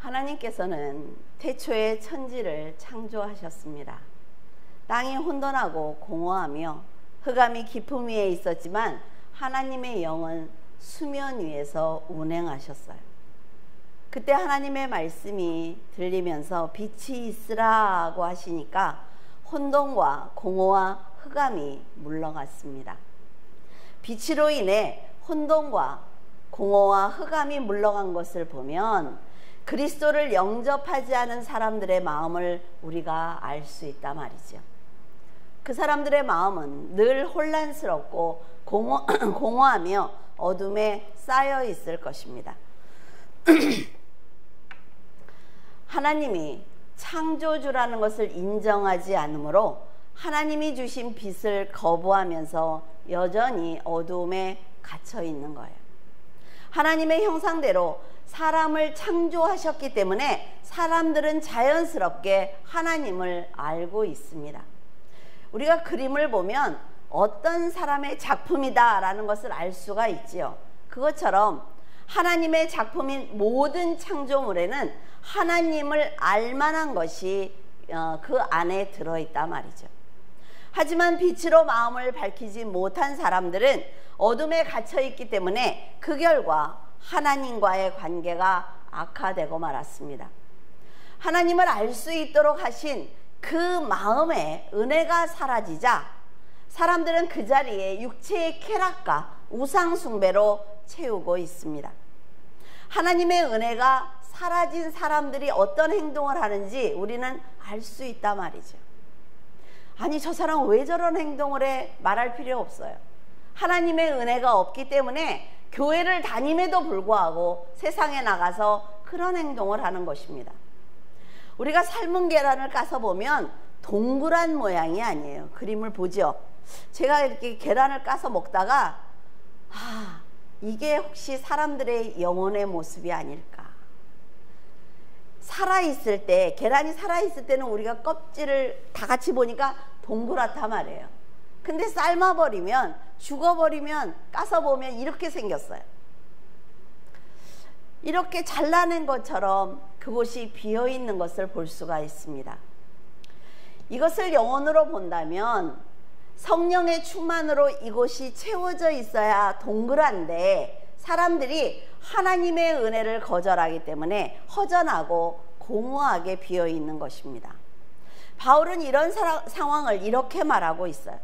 하나님께서는 태초에 천지를 창조하셨습니다. 땅이 혼돈하고 공허하며 흑암이 깊음 위에 있었지만 하나님의 영은 수면 위에서 운행하셨어요. 그때 하나님의 말씀이 들리면서 빛이 있으라고 하시니까 혼돈과 공허와 흑암이 물러갔습니다. 빛으로 인해 혼돈과 공허와 흑암이 물러간 것을 보면 그리스도를 영접하지 않은 사람들의 마음을 우리가 알 수 있단 말이죠. 그 사람들의 마음은 늘 혼란스럽고 공허하며 어둠에 쌓여 있을 것입니다. 하나님이 창조주라는 것을 인정하지 않으므로 하나님이 주신 빛을 거부하면서 여전히 어두움에 갇혀 있는 거예요. 하나님의 형상대로 사람을 창조하셨기 때문에 사람들은 자연스럽게 하나님을 알고 있습니다. 우리가 그림을 보면 어떤 사람의 작품이다 라는 것을 알 수가 있지요. 그것처럼 하나님의 작품인 모든 창조물에는 하나님을 알만한 것이 그 안에 들어있단 말이죠. 하지만 빛으로 마음을 밝히지 못한 사람들은 어둠에 갇혀있기 때문에 그 결과 하나님과의 관계가 악화되고 말았습니다. 하나님을 알 수 있도록 하신 그 마음의 은혜가 사라지자 사람들은 그 자리에 육체의 쾌락과 우상 숭배로 채우고 있습니다. 하나님의 은혜가 사라진 사람들이 어떤 행동을 하는지 우리는 알 수 있단 말이죠. 아니, 저 사람 왜 저런 행동을 해? 말할 필요 없어요. 하나님의 은혜가 없기 때문에 교회를 다님에도 불구하고 세상에 나가서 그런 행동을 하는 것입니다. 우리가 삶은 계란을 까서 보면 동그란 모양이 아니에요. 그림을 보죠. 제가 이렇게 계란을 까서 먹다가 이게 혹시 사람들의 영혼의 모습이 아닐까. 살아있을 때, 계란이 살아있을 때는 우리가 껍질을 다 같이 보니까 동그랗단 말이에요. 근데 삶아버리면, 죽어버리면, 까서 보면 이렇게 생겼어요. 이렇게 잘라낸 것처럼 그곳이 비어있는 것을 볼 수가 있습니다. 이것을 영혼으로 본다면 성령의 충만으로 이곳이 채워져 있어야 동그란데 사람들이 하나님의 은혜를 거절하기 때문에 허전하고 공허하게 비어있는 것입니다. 바울은 이런 상황을 이렇게 말하고 있어요.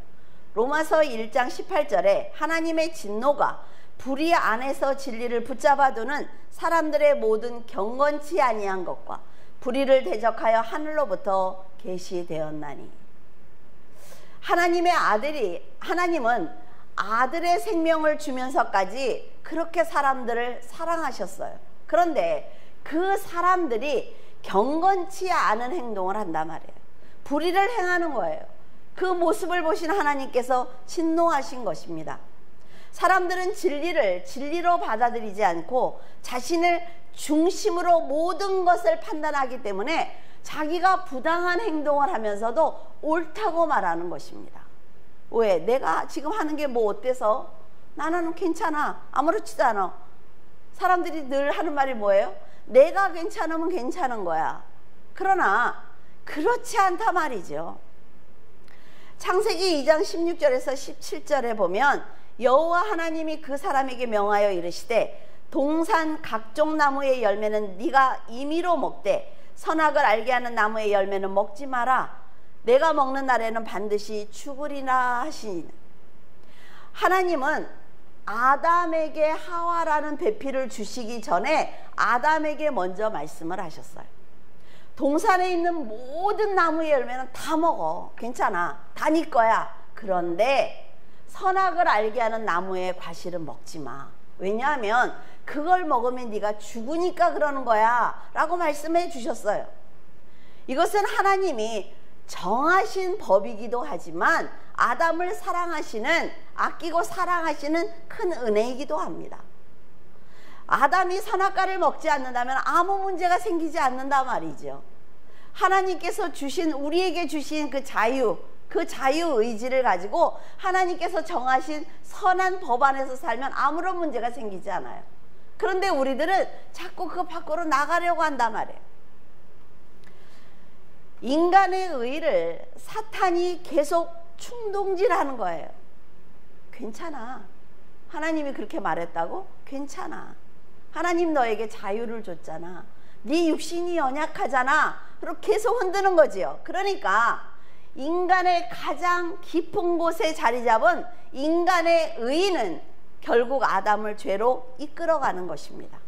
로마서 1장 18절에 하나님의 진노가 불의 안에서 진리를 붙잡아두는 사람들의 모든 경건치 아니한 것과 불의를 대적하여 하늘로부터 계시되었나니. 하나님은 아들의 생명을 주면서까지 그렇게 사람들을 사랑하셨어요. 그런데 그 사람들이 경건치 않은 행동을 한단 말이에요. 불의를 행하는 거예요. 그 모습을 보신 하나님께서 진노하신 것입니다. 사람들은 진리를 진리로 받아들이지 않고 자신을 중심으로 모든 것을 판단하기 때문에 자기가 부당한 행동을 하면서도 옳다고 말하는 것입니다. 왜? 내가 지금 하는 게 뭐 어때서? 나는 괜찮아. 아무렇지도 않아. 사람들이 늘 하는 말이 뭐예요? 내가 괜찮으면 괜찮은 거야. 그러나 그렇지 않다 말이죠. 창세기 2장 16절에서 17절에 보면 여호와 하나님이 그 사람에게 명하여 이르시되 동산 각종 나무의 열매는 네가 임의로 먹되 선악을 알게 하는 나무의 열매는 먹지 마라. 내가 먹는 날에는 반드시 죽으리라 하시니. 하나님은 아담에게 하와라는 배필을 주시기 전에 아담에게 먼저 말씀을 하셨어요. 동산에 있는 모든 나무의 열매는 다 먹어. 괜찮아. 다 네 거야. 그런데 선악을 알게 하는 나무의 과실은 먹지 마. 왜냐하면 그걸 먹으면 네가 죽으니까 그러는 거야 라고 말씀해 주셨어요. 이것은 하나님이 정하신 법이기도 하지만 아담을 사랑하시는, 아끼고 사랑하시는 큰 은혜이기도 합니다. 아담이 선악과를 먹지 않는다면 아무 문제가 생기지 않는다 말이죠. 하나님께서 주신, 우리에게 주신 그 자유의지를 가지고 하나님께서 정하신 선한 법 안에서 살면 아무런 문제가 생기지 않아요. 그런데 우리들은 자꾸 그 밖으로 나가려고 한단 말이에요. 인간의 의를 사탄이 계속 충동질하는 거예요. 괜찮아. 하나님이 그렇게 말했다고? 괜찮아. 하나님 너에게 자유를 줬잖아. 네 육신이 연약하잖아. 그리고 계속 흔드는 거지요. 그러니까 인간의 가장 깊은 곳에 자리 잡은 인간의 의는 결국 아담을 죄로 이끌어가는 것입니다.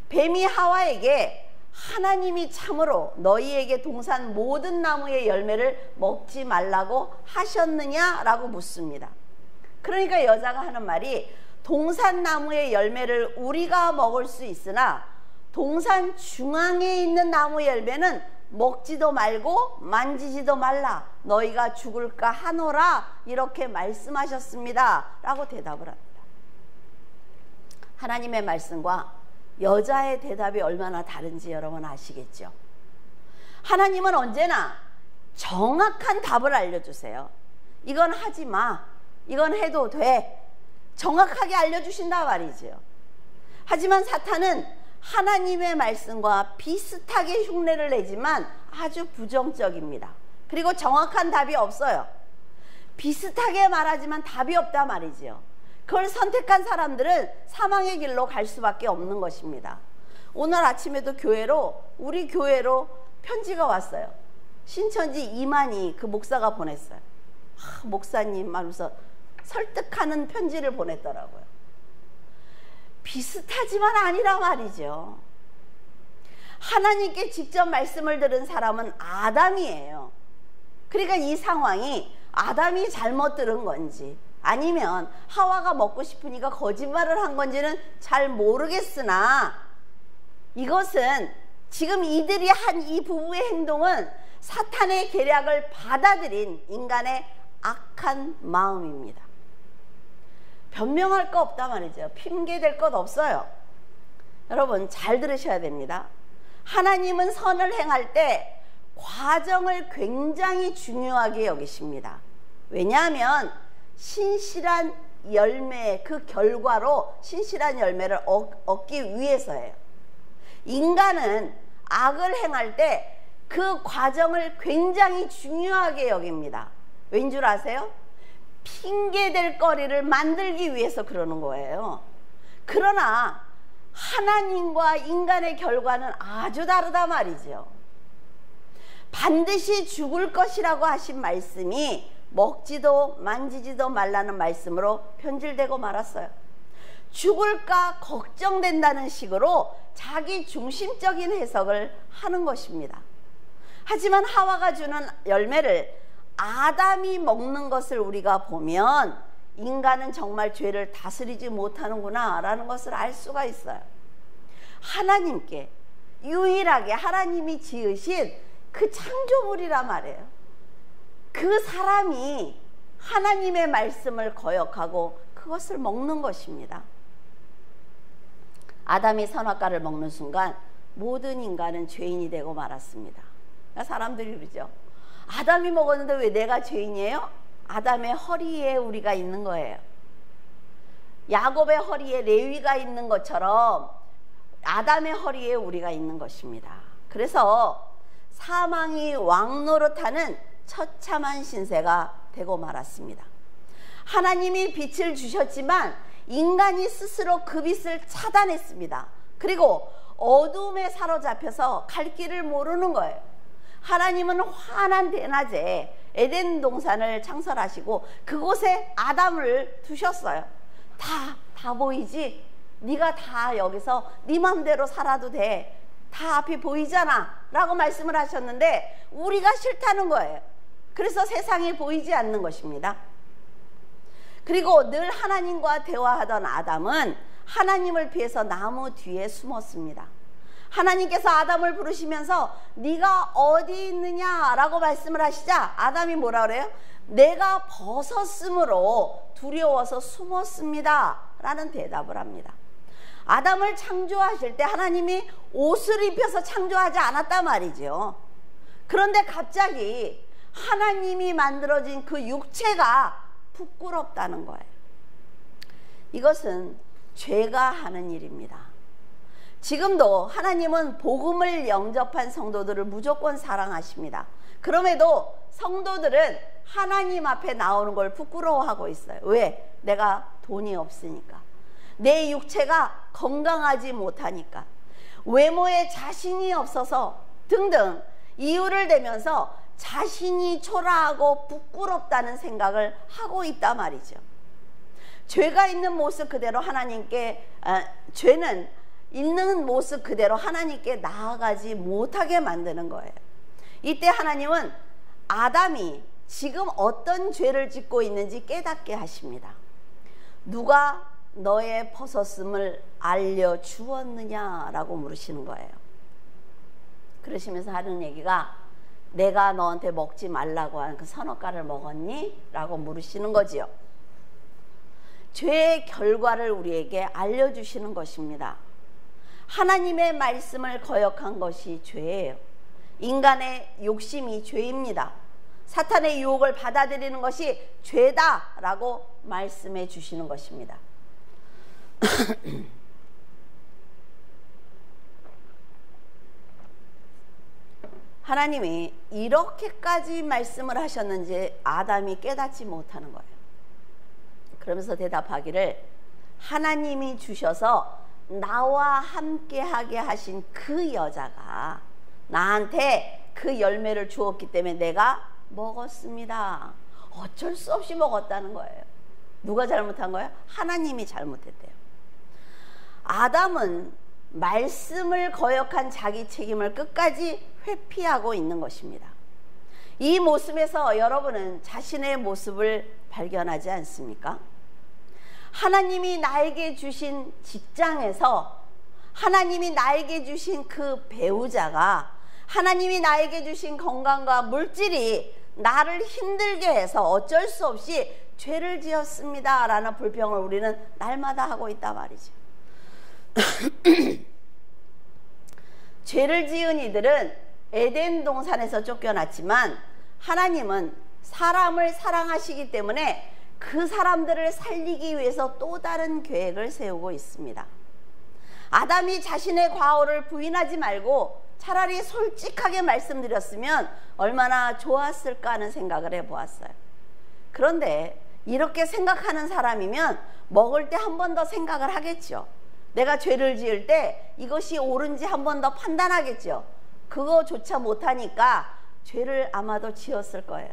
뱀이 하와에게 하나님이 참으로 너희에게 동산 모든 나무의 열매를 먹지 말라고 하셨느냐라고 묻습니다. 그러니까 여자가 하는 말이 동산 나무의 열매를 우리가 먹을 수 있으나 동산 중앙에 있는 나무 열매는 먹지도 말고 만지지도 말라. 너희가 죽을까 하노라. 이렇게 말씀하셨습니다. 라고 대답을 합니다. 하나님의 말씀과 여자의 대답이 얼마나 다른지 여러분 아시겠죠? 하나님은 언제나 정확한 답을 알려주세요. 이건 하지 마. 이건 해도 돼. 정확하게 알려주신다 말이죠. 하지만 사탄은 하나님의 말씀과 비슷하게 흉내를 내지만 아주 부정적입니다. 그리고 정확한 답이 없어요. 비슷하게 말하지만 답이 없다 말이죠. 그걸 선택한 사람들은 사망의 길로 갈 수밖에 없는 것입니다. 오늘 아침에도 우리 교회로 편지가 왔어요. 신천지 이만희 그 목사가 보냈어요. 목사님 하면서 설득하는 편지를 보냈더라고요. 비슷하지만 아니라 말이죠. 하나님께 직접 말씀을 들은 사람은 아담이에요. 그러니까 이 상황이 아담이 잘못 들은 건지 아니면 하와가 먹고 싶으니까 거짓말을 한 건지는 잘 모르겠으나 이것은 지금 이들이 한 이 부부의 행동은 사탄의 계략을 받아들인 인간의 악한 마음입니다. 변명할 거 없다 말이죠. 핑계댈 것 없어요. 여러분 잘 들으셔야 됩니다. 하나님은 선을 행할 때 과정을 굉장히 중요하게 여기십니다. 왜냐하면 신실한 열매, 그 결과로 신실한 열매를 얻기 위해서예요. 인간은 악을 행할 때 그 과정을 굉장히 중요하게 여깁니다. 왠 줄 아세요? 핑계댈 거리를 만들기 위해서 그러는 거예요. 그러나 하나님과 인간의 결과는 아주 다르다 말이죠. 반드시 죽을 것이라고 하신 말씀이 먹지도 만지지도 말라는 말씀으로 변질되고 말았어요. 죽을까 걱정된다는 식으로 자기 중심적인 해석을 하는 것입니다. 하지만 하와가 주는 열매를 아담이 먹는 것을 우리가 보면 인간은 정말 죄를 다스리지 못하는구나 라는 것을 알 수가 있어요. 하나님께 유일하게 하나님이 지으신 그 창조물이라 말이에요. 그 사람이 하나님의 말씀을 거역하고 그것을 먹는 것입니다. 아담이 선악과를 먹는 순간 모든 인간은 죄인이 되고 말았습니다. 사람들이 그러죠. 아담이 먹었는데 왜 내가 죄인이에요? 아담의 허리에 우리가 있는 거예요. 야곱의 허리에 레위가 있는 것처럼 아담의 허리에 우리가 있는 것입니다. 그래서 사망이 왕노릇하는 처참한 신세가 되고 말았습니다. 하나님이 빛을 주셨지만 인간이 스스로 그 빛을 차단했습니다. 그리고 어둠에 사로잡혀서 갈 길을 모르는 거예요. 하나님은 환한 대낮에 에덴 동산을 창설하시고 그곳에 아담을 두셨어요. 다 보이지? 네가 다 여기서 네 맘대로 살아도 돼. 다 앞이 보이잖아 라고 말씀을 하셨는데 우리가 싫다는 거예요. 그래서 세상이 보이지 않는 것입니다. 그리고 늘 하나님과 대화하던 아담은 하나님을 피해서 나무 뒤에 숨었습니다. 하나님께서 아담을 부르시면서 네가 어디 있느냐라고 말씀을 하시자 아담이 뭐라 그래요? 내가 벗었으므로 두려워서 숨었습니다 라는 대답을 합니다. 아담을 창조하실 때 하나님이 옷을 입혀서 창조하지 않았단 말이죠. 그런데 갑자기 하나님이 만들어진 그 육체가 부끄럽다는 거예요. 이것은 죄가 하는 일입니다. 지금도 하나님은 복음을 영접한 성도들을 무조건 사랑하십니다. 그럼에도 성도들은 하나님 앞에 나오는 걸 부끄러워하고 있어요. 왜? 내가 돈이 없으니까, 내 육체가 건강하지 못하니까, 외모에 자신이 없어서 등등 이유를 대면서 자신이 초라하고 부끄럽다는 생각을 하고 있단 말이죠. 죄가 있는 모습 그대로 죄는 있는 모습 그대로 하나님께 나아가지 못하게 만드는 거예요. 이때 하나님은 아담이 지금 어떤 죄를 짓고 있는지 깨닫게 하십니다. 누가 너의 벗었음을 알려주었느냐라고 물으시는 거예요. 그러시면서 하는 얘기가, 내가 너한테 먹지 말라고 한 그 선악과를 먹었니? 라고 물으시는 거지요. 죄의 결과를 우리에게 알려주시는 것입니다. 하나님의 말씀을 거역한 것이 죄예요. 인간의 욕심이 죄입니다. 사탄의 유혹을 받아들이는 것이 죄다라고 말씀해 주시는 것입니다. 하나님이 이렇게까지 말씀을 하셨는지 아담이 깨닫지 못하는 거예요. 그러면서 대답하기를, 하나님이 주셔서 나와 함께하게 하신 그 여자가 나한테 그 열매를 주었기 때문에 내가 먹었습니다. 어쩔 수 없이 먹었다는 거예요. 누가 잘못한 거예요? 하나님이 잘못했대요. 아담은 말씀을 거역한 자기 책임을 끝까지 회피하고 있는 것입니다. 이 모습에서 여러분은 자신의 모습을 발견하지 않습니까? 하나님이 나에게 주신 직장에서, 하나님이 나에게 주신 그 배우자가, 하나님이 나에게 주신 건강과 물질이 나를 힘들게 해서 어쩔 수 없이 죄를 지었습니다 라는 불평을 우리는 날마다 하고 있단 말이죠. 죄를 지은 이들은 에덴 동산에서 쫓겨났지만 하나님은 사람을 사랑하시기 때문에 그 사람들을 살리기 위해서 또 다른 계획을 세우고 있습니다. 아담이 자신의 과오를 부인하지 말고 차라리 솔직하게 말씀드렸으면 얼마나 좋았을까 하는 생각을 해보았어요. 그런데 이렇게 생각하는 사람이면 먹을 때 한 번 더 생각을 하겠죠. 내가 죄를 지을 때 이것이 옳은지 한 번 더 판단하겠죠. 그거조차 못하니까 죄를 아마도 지었을 거예요.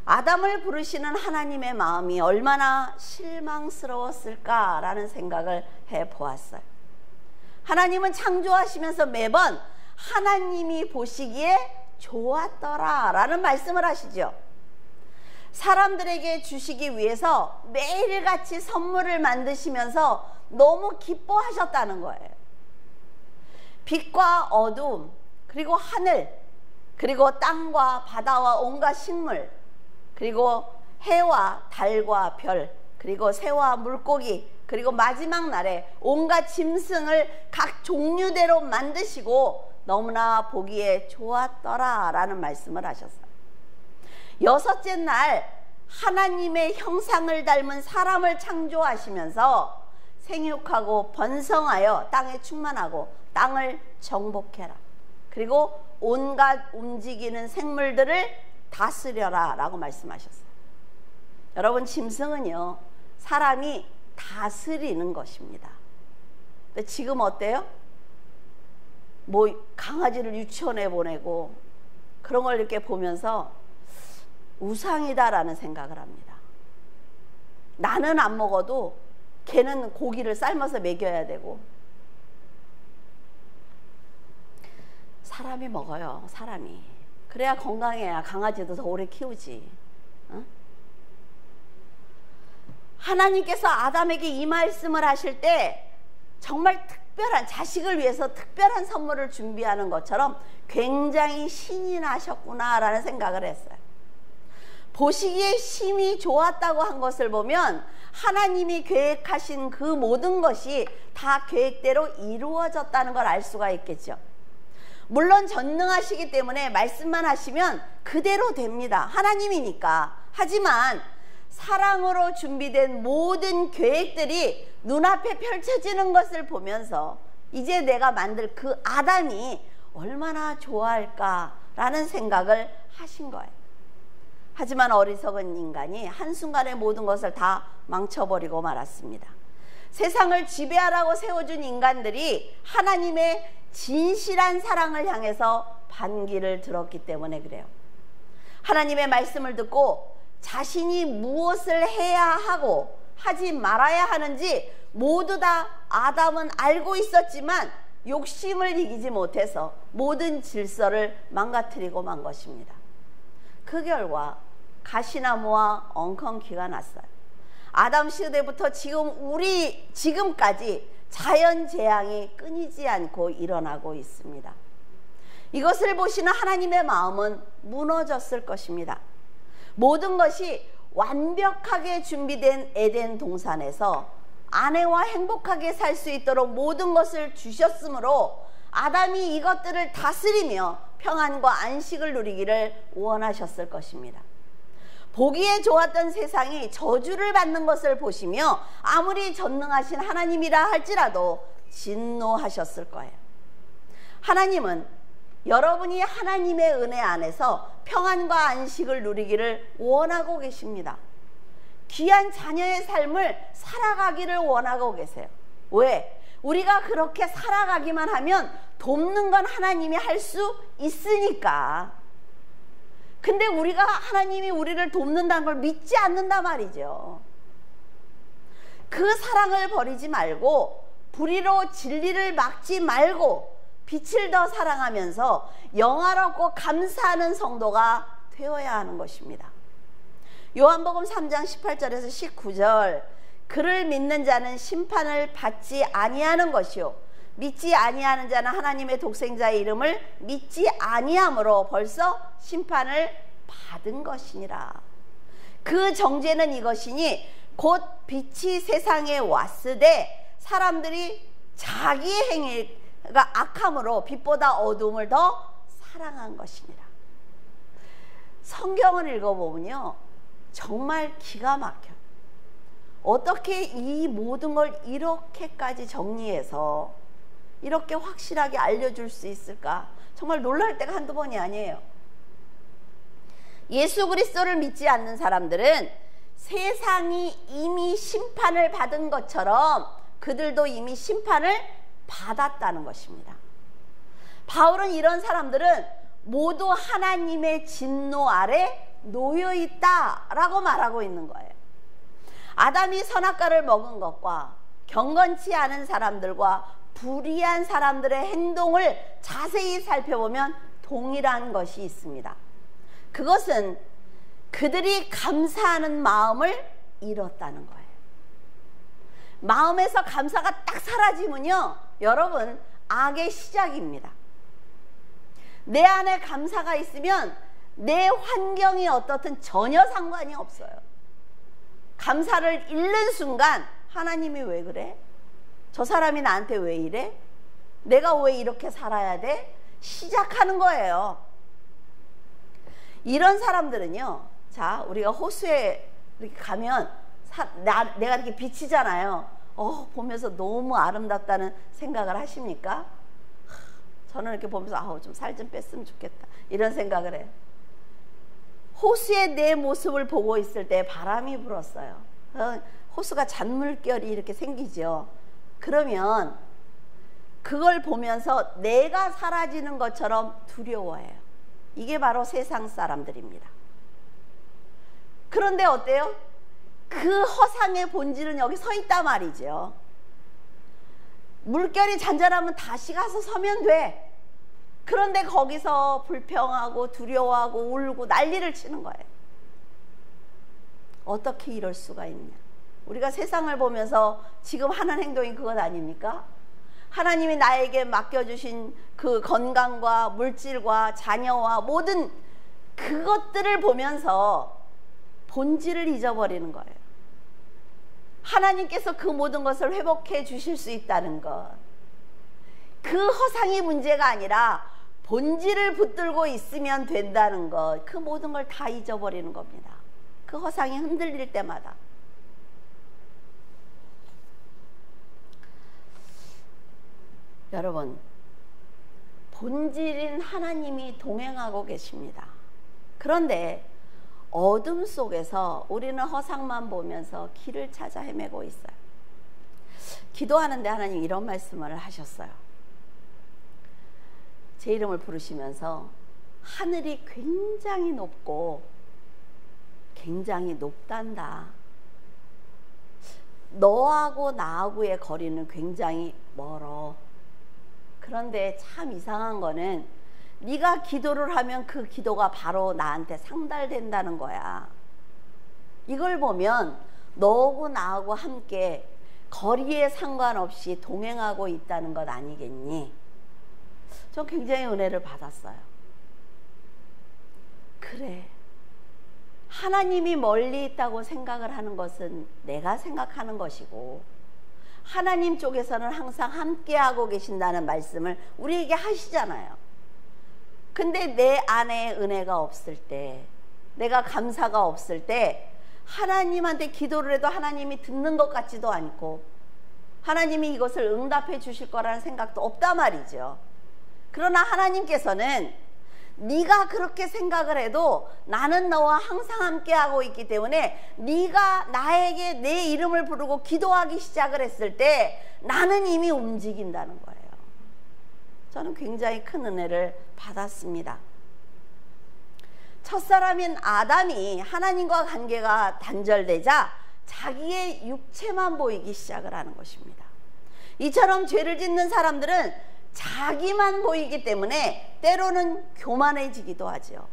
아담을 부르시는 하나님의 마음이 얼마나 실망스러웠을까라는 생각을 해보았어요. 하나님은 창조하시면서 매번 하나님이 보시기에 좋았더라 라는 말씀을 하시죠. 사람들에게 주시기 위해서 매일같이 선물을 만드시면서 너무 기뻐하셨다는 거예요. 빛과 어두움, 그리고 하늘, 그리고 땅과 바다와 온갖 식물, 그리고 해와 달과 별, 그리고 새와 물고기, 그리고 마지막 날에 온갖 짐승을 각 종류대로 만드시고 너무나 보기에 좋았더라 라는 말씀을 하셨어요. 여섯째 날 하나님의 형상을 닮은 사람을 창조하시면서 생육하고 번성하여 땅에 충만하고 땅을 정복해라. 그리고 온갖 움직이는 생물들을 다스려라 라고 말씀하셨어요. 여러분, 짐승은요, 사람이 다스리는 것입니다. 근데 지금 어때요? 뭐 강아지를 유치원에 보내고 그런 걸 이렇게 보면서 우상이다라는 생각을 합니다. 나는 안 먹어도 걔는 고기를 삶아서 먹여야 되고. 사람이 먹어요, 사람이. 그래야 건강해야 강아지도 더 오래 키우지. 어? 하나님께서 아담에게 이 말씀을 하실 때 정말 특별한, 자식을 위해서 특별한 선물을 준비하는 것처럼 굉장히 신이 나셨구나라는 생각을 했어요. 보시기에 심히 좋았다고 한 것을 보면 하나님이 계획하신 그 모든 것이 다 계획대로 이루어졌다는 걸 알 수가 있겠죠. 물론 전능하시기 때문에 말씀만 하시면 그대로 됩니다. 하나님이니까. 하지만 사랑으로 준비된 모든 계획들이 눈앞에 펼쳐지는 것을 보면서 이제 내가 만들 그 아담이 얼마나 좋아할까라는 생각을 하신 거예요. 하지만 어리석은 인간이 한순간에 모든 것을 다 망쳐버리고 말았습니다. 세상을 지배하라고 세워준 인간들이 하나님의 진실한 사랑을 향해서 반기를 들었기 때문에 그래요. 하나님의 말씀을 듣고 자신이 무엇을 해야 하고 하지 말아야 하는지 모두 다 아담은 알고 있었지만 욕심을 이기지 못해서 모든 질서를 망가뜨리고 만 것입니다. 그 결과 가시나무와 엉겅퀴가 났어요. 아담 시대부터 지금까지 자연재앙이 끊이지 않고 일어나고 있습니다. 이것을 보시는 하나님의 마음은 무너졌을 것입니다. 모든 것이 완벽하게 준비된 에덴 동산에서 아내와 행복하게 살 수 있도록 모든 것을 주셨으므로 아담이 이것들을 다스리며 평안과 안식을 누리기를 원하셨을 것입니다. 보기에 좋았던 세상이 저주를 받는 것을 보시며 아무리 전능하신 하나님이라 할지라도 진노하셨을 거예요. 하나님은 여러분이 하나님의 은혜 안에서 평안과 안식을 누리기를 원하고 계십니다. 귀한 자녀의 삶을 살아가기를 원하고 계세요. 왜? 우리가 그렇게 살아가기만 하면 돕는 건 하나님이 할 수 있으니까. 근데 우리가 하나님이 우리를 돕는다는 걸 믿지 않는단 말이죠. 그 사랑을 버리지 말고 불의로 진리를 막지 말고 빛을 더 사랑하면서 영화롭고 감사하는 성도가 되어야 하는 것입니다. 요한복음 3장 18절에서 19절, 그를 믿는 자는 심판을 받지 아니하는 것이요 믿지 아니하는 자는 하나님의 독생자의 이름을 믿지 아니함으로 벌써 심판을 받은 것이니라. 그 정죄는 이것이니 곧 빛이 세상에 왔으되 사람들이 자기 행위가 악함으로 빛보다 어두움을 더 사랑한 것이니라. 성경을 읽어보면요 정말 기가 막혀요. 어떻게 이 모든 걸 이렇게까지 정리해서 이렇게 확실하게 알려줄 수 있을까? 정말 놀랄 때가 한두 번이 아니에요. 예수 그리스도를 믿지 않는 사람들은 세상이 이미 심판을 받은 것처럼 그들도 이미 심판을 받았다는 것입니다. 바울은 이런 사람들은 모두 하나님의 진노 아래 놓여 있다라고 말하고 있는 거예요. 아담이 선악과를 먹은 것과 경건치 않은 사람들과 불의한 사람들의 행동을 자세히 살펴보면 동일한 것이 있습니다. 그것은 그들이 감사하는 마음을 잃었다는 거예요. 마음에서 감사가 딱 사라지면요 여러분 악의 시작입니다. 내 안에 감사가 있으면 내 환경이 어떻든 전혀 상관이 없어요. 감사를 잃는 순간 하나님이 왜 그래? 저 사람이 나한테 왜 이래? 내가 왜 이렇게 살아야 돼? 시작하는 거예요. 이런 사람들은요, 자 우리가 호수에 이렇게 가면 내가 이렇게 비치잖아요. 보면서 너무 아름답다는 생각을 하십니까? 저는 이렇게 보면서 좀 살 좀 뺐으면 좋겠다 이런 생각을 해요. 호수에 내 모습을 보고 있을 때 바람이 불었어요. 호수가 잔물결이 이렇게 생기죠. 그러면 그걸 보면서 내가 사라지는 것처럼 두려워해요. 이게 바로 세상 사람들입니다. 그런데 어때요? 그 허상의 본질은 여기 서 있단 말이죠. 물결이 잔잔하면 다시 가서 서면 돼. 그런데 거기서 불평하고 두려워하고 울고 난리를 치는 거예요. 어떻게 이럴 수가 있냐? 우리가 세상을 보면서 지금 하는 행동이 그것 아닙니까? 하나님이 나에게 맡겨주신 그 건강과 물질과 자녀와 모든 그것들을 보면서 본질을 잊어버리는 거예요. 하나님께서 그 모든 것을 회복해 주실 수 있다는 것, 그 허상이 문제가 아니라 본질을 붙들고 있으면 된다는 것, 그 모든 걸 다 잊어버리는 겁니다. 그 허상이 흔들릴 때마다. 여러분, 본질인 하나님이 동행하고 계십니다. 그런데 어둠 속에서 우리는 허상만 보면서 길을 찾아 헤매고 있어요. 기도하는데 하나님 이런 말씀을 하셨어요. 제 이름을 부르시면서 하늘이 굉장히 높고 굉장히 높단다. 너하고 나하고의 거리는 굉장히 멀어. 그런데 참 이상한 거는 네가 기도를 하면 그 기도가 바로 나한테 상달된다는 거야. 이걸 보면 너하고 나하고 함께 거리에 상관없이 동행하고 있다는 것 아니겠니? 저 굉장히 은혜를 받았어요. 그래, 하나님이 멀리 있다고 생각을 하는 것은 내가 생각하는 것이고 하나님 쪽에서는 항상 함께하고 계신다는 말씀을 우리에게 하시잖아요. 근데 내 안에 은혜가 없을 때, 내가 감사가 없을 때 하나님한테 기도를 해도 하나님이 듣는 것 같지도 않고 하나님이 이것을 응답해 주실 거라는 생각도 없단 말이죠. 그러나 하나님께서는 네가 그렇게 생각을 해도 나는 너와 항상 함께하고 있기 때문에 네가 나에게 내 이름을 부르고 기도하기 시작을 했을 때 나는 이미 움직인다는 거예요. 저는 굉장히 큰 은혜를 받았습니다. 첫사람인 아담이 하나님과 관계가 단절되자 자기의 육체만 보이기 시작을 하는 것입니다. 이처럼 죄를 짓는 사람들은 자기만 보이기 때문에 때로는 교만해지기도 하죠.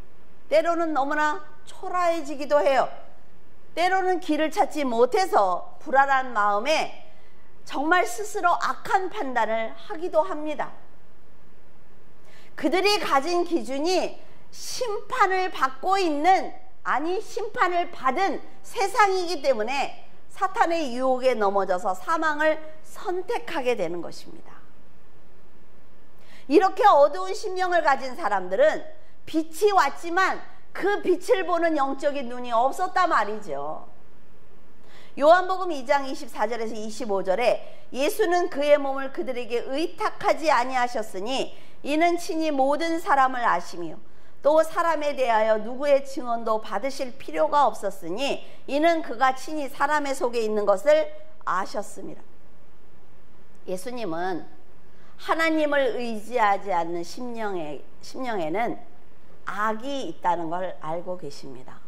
때로는 너무나 초라해지기도 해요. 때로는 길을 찾지 못해서 불안한 마음에 정말 스스로 악한 판단을 하기도 합니다. 그들이 가진 기준이 심판을 받고 있는, 아니 심판을 받은 세상이기 때문에 사탄의 유혹에 넘어져서 사망을 선택하게 되는 것입니다. 이렇게 어두운 심령을 가진 사람들은 빛이 왔지만 그 빛을 보는 영적인 눈이 없었단 말이죠. 요한복음 2장 24절에서 25절에 예수는 그의 몸을 그들에게 의탁하지 아니하셨으니 이는 친히 모든 사람을 아시며 또 사람에 대하여 누구의 증언도 받으실 필요가 없었으니 이는 그가 친히 사람의 속에 있는 것을 아셨습니다. 예수님은 하나님을 의지하지 않는 심령에는 악이 있다는 걸 알고 계십니다.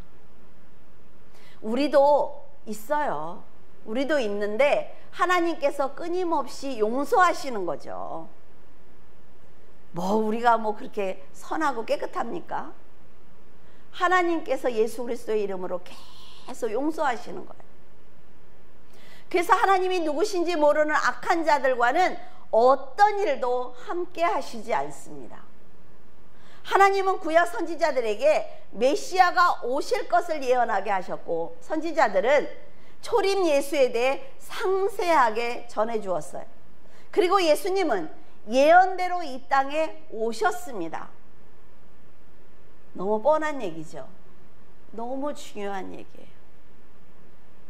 우리도 있어요. 우리도 있는데 하나님께서 끊임없이 용서하시는 거죠. 우리가 그렇게 선하고 깨끗합니까? 하나님께서 예수 그리스도의 이름으로 계속 용서하시는 거예요. 그래서 하나님이 누구신지 모르는 악한 자들과는 어떤 일도 함께 하시지 않습니다. 하나님은 구약 선지자들에게 메시아가 오실 것을 예언하게 하셨고 선지자들은 초림 예수에 대해 상세하게 전해 주었어요. 그리고 예수님은 예언대로 이 땅에 오셨습니다. 너무 뻔한 얘기죠. 너무 중요한 얘기예요.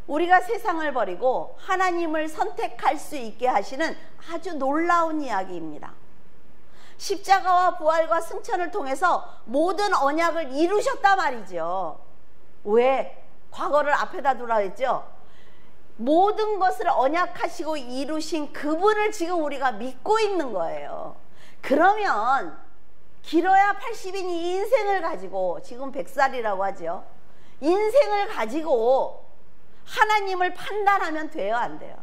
우리가 세상을 버리고 하나님을 선택할 수 있게 하시는 아주 놀라운 이야기입니다. 십자가와 부활과 승천을 통해서 모든 언약을 이루셨단 말이죠. 왜? 과거를 앞에다 두라 했죠. 모든 것을 언약하시고 이루신 그분을 지금 우리가 믿고 있는 거예요. 그러면 길어야 80인 이 인생을 가지고, 지금 100살이라고 하죠. 인생을 가지고 하나님을 판단하면 돼요, 안 돼요?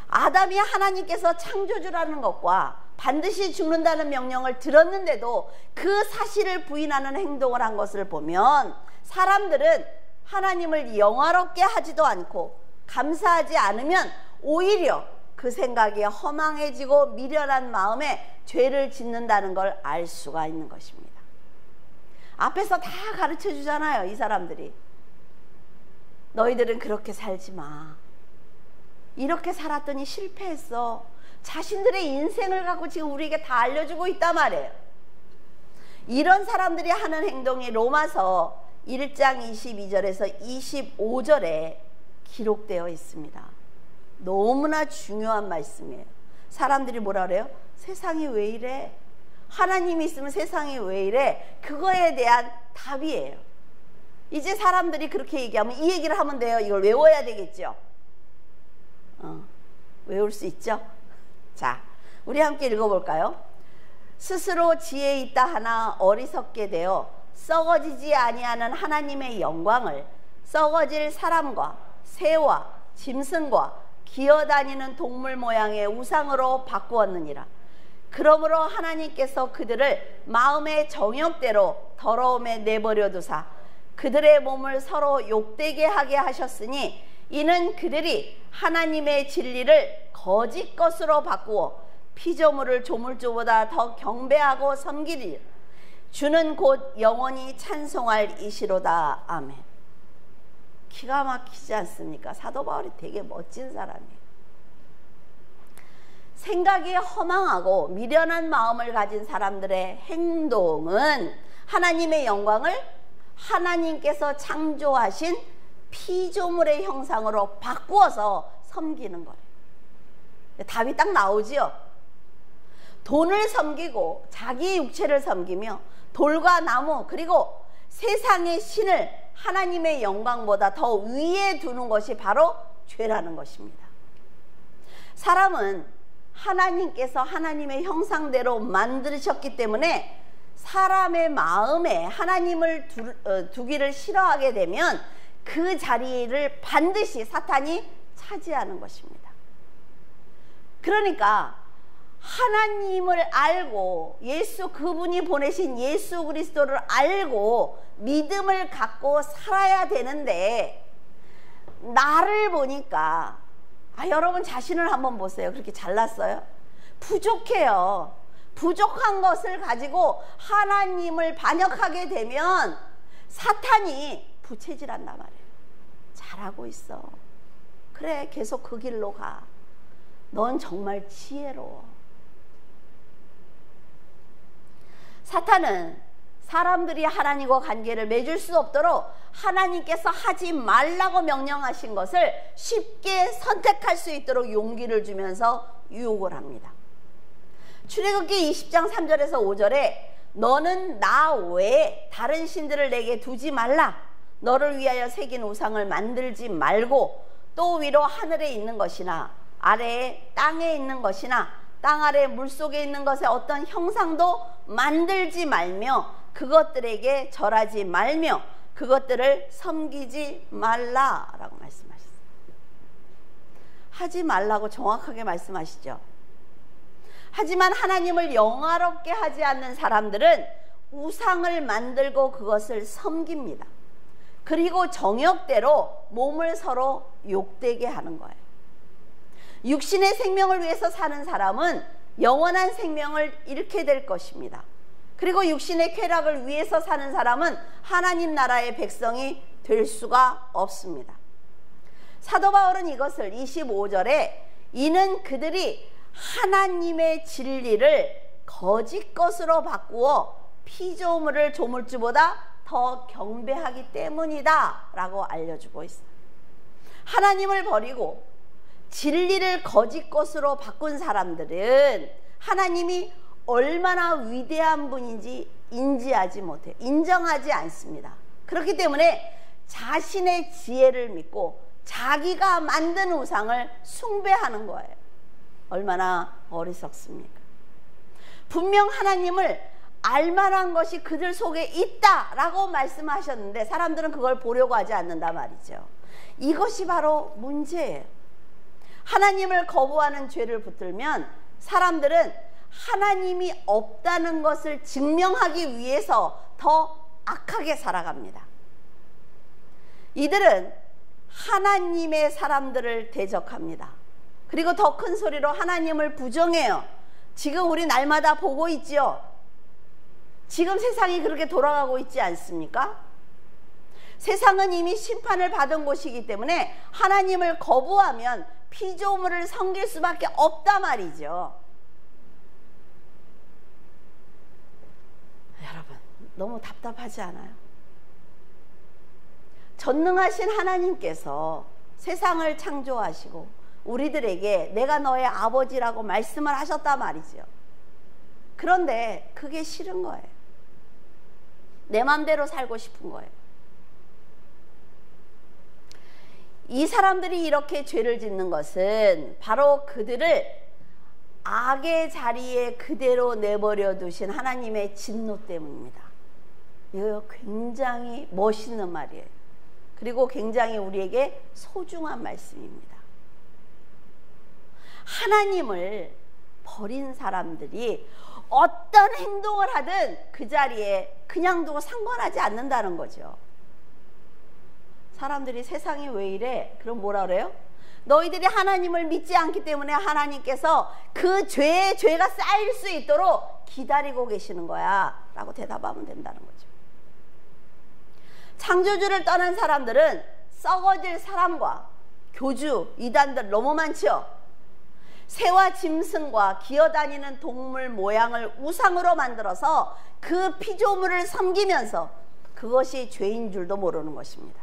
아담이 하나님께서 창조주라는 것과 반드시 죽는다는 명령을 들었는데도 그 사실을 부인하는 행동을 한 것을 보면 사람들은 하나님을 영화롭게 하지도 않고 감사하지 않으면 오히려 그 생각이 허망해지고 미련한 마음에 죄를 짓는다는 걸 알 수가 있는 것입니다. 앞에서 다 가르쳐 주잖아요, 이 사람들이. 너희들은 그렇게 살지 마. 이렇게 살았더니 실패했어. 자신들의 인생을 갖고 지금 우리에게 다 알려주고 있단 말이에요. 이런 사람들이 하는 행동이 로마서 1장 22절에서 25절에 기록되어 있습니다. 너무나 중요한 말씀이에요. 사람들이 뭐라 그래요? 세상이 왜 이래? 하나님이 있으면 세상이 왜 이래? 그거에 대한 답이에요. 이제 사람들이 그렇게 얘기하면 이 얘기를 하면 돼요. 이걸 외워야 되겠죠. 외울 수 있죠. 자, 우리 함께 읽어볼까요? 스스로 지혜 있다 하나 어리석게 되어 썩어지지 아니하는 하나님의 영광을 썩어질 사람과 새와 짐승과 기어다니는 동물 모양의 우상으로 바꾸었느니라. 그러므로 하나님께서 그들을 마음의 정욕대로 더러움에 내버려 두사 그들의 몸을 서로 욕되게 하게 하셨으니 이는 그들이 하나님의 진리를 거짓 것으로 바꾸어 피조물을 조물주보다 더 경배하고 섬기리. 주는 곧 영원히 찬송할 이시로다. 아멘. 기가 막히지 않습니까? 사도 바울이 되게 멋진 사람이에요. 생각이 허망하고 미련한 마음을 가진 사람들의 행동은 하나님의 영광을 하나님께서 창조하신 피조물의 형상으로 바꾸어서 섬기는 거예요. 답이 딱 나오지요. 돈을 섬기고 자기 육체를 섬기며 돌과 나무 그리고 세상의 신을 하나님의 영광보다 더 위에 두는 것이 바로 죄라는 것입니다. 사람은 하나님께서 하나님의 형상대로 만드셨기 때문에 사람의 마음에 하나님을 두기를 싫어하게 되면 그 자리를 반드시 사탄이 차지하는 것입니다. 그러니까 하나님을 알고 그분이 보내신 예수 그리스도를 알고 믿음을 갖고 살아야 되는데 나를 보니까 여러분 자신을 한번 보세요. 그렇게 잘났어요? 부족해요. 부족한 것을 가지고 하나님을 반역하게 되면 사탄이 부채질한단 말이에요. 잘하고 있어. 그래, 계속 그 길로 가. 넌 정말 지혜로워. 사탄은 사람들이 하나님과 관계를 맺을 수 없도록 하나님께서 하지 말라고 명령하신 것을 쉽게 선택할 수 있도록 용기를 주면서 유혹을 합니다. 출애굽기 20장 3절에서 5절에 너는 나 외에 다른 신들을 내게 두지 말라. 너를 위하여 새긴 우상을 만들지 말고 또 위로 하늘에 있는 것이나 아래에 땅에 있는 것이나 땅 아래 물속에 있는 것의 어떤 형상도 만들지 말며 그것들에게 절하지 말며 그것들을 섬기지 말라라고 말씀하셨어요. 하지 말라고 정확하게 말씀하시죠. 하지만 하나님을 영화롭게 하지 않는 사람들은 우상을 만들고 그것을 섬깁니다. 그리고 정욕대로 몸을 서로 욕되게 하는 거예요. 육신의 생명을 위해서 사는 사람은 영원한 생명을 잃게 될 것입니다. 그리고 육신의 쾌락을 위해서 사는 사람은 하나님 나라의 백성이 될 수가 없습니다. 사도 바울은 이것을 25절에 이는 그들이 하나님의 진리를 거짓 것으로 바꾸어 피조물을 조물주보다 더 경배하기 때문이다 라고 알려주고 있어요. 하나님을 버리고 진리를 거짓 것으로 바꾼 사람들은 하나님이 얼마나 위대한 분인지 인지하지 못해요. 인정하지 않습니다. 그렇기 때문에 자신의 지혜를 믿고 자기가 만든 우상을 숭배하는 거예요. 얼마나 어리석습니까? 분명 하나님을 알만한 것이 그들 속에 있다라고 말씀하셨는데 사람들은 그걸 보려고 하지 않는다 말이죠. 이것이 바로 문제예요. 하나님을 거부하는 죄를 붙들면 사람들은 하나님이 없다는 것을 증명하기 위해서 더 악하게 살아갑니다. 이들은 하나님의 사람들을 대적합니다. 그리고 더 큰 소리로 하나님을 부정해요. 지금 우리 날마다 보고 있죠. 지금 세상이 그렇게 돌아가고 있지 않습니까? 세상은 이미 심판을 받은 곳이기 때문에 하나님을 거부하면 피조물을 섬길 수밖에 없다 말이죠. 여러분, 너무 답답하지 않아요? 전능하신 하나님께서 세상을 창조하시고 우리들에게 내가 너의 아버지라고 말씀을 하셨단 말이죠. 그런데 그게 싫은 거예요. 내 맘대로 살고 싶은 거예요. 이 사람들이 이렇게 죄를 짓는 것은 바로 그들을 악의 자리에 그대로 내버려 두신 하나님의 진노 때문입니다. 이거 굉장히 멋있는 말이에요. 그리고 굉장히 우리에게 소중한 말씀입니다. 하나님을 버린 사람들이 어떤 행동을 하든 그 자리에 그냥 두고 상관하지 않는다는 거죠. 사람들이 세상이 왜 이래? 그럼 뭐라 그래요? 너희들이 하나님을 믿지 않기 때문에 하나님께서 그 죄가 쌓일 수 있도록 기다리고 계시는 거야 라고 대답하면 된다는 거죠. 창조주를 떠난 사람들은 썩어질 사람과 교주, 이단들 너무 많죠. 새와 짐승과 기어다니는 동물 모양을 우상으로 만들어서 그 피조물을 섬기면서 그것이 죄인 줄도 모르는 것입니다.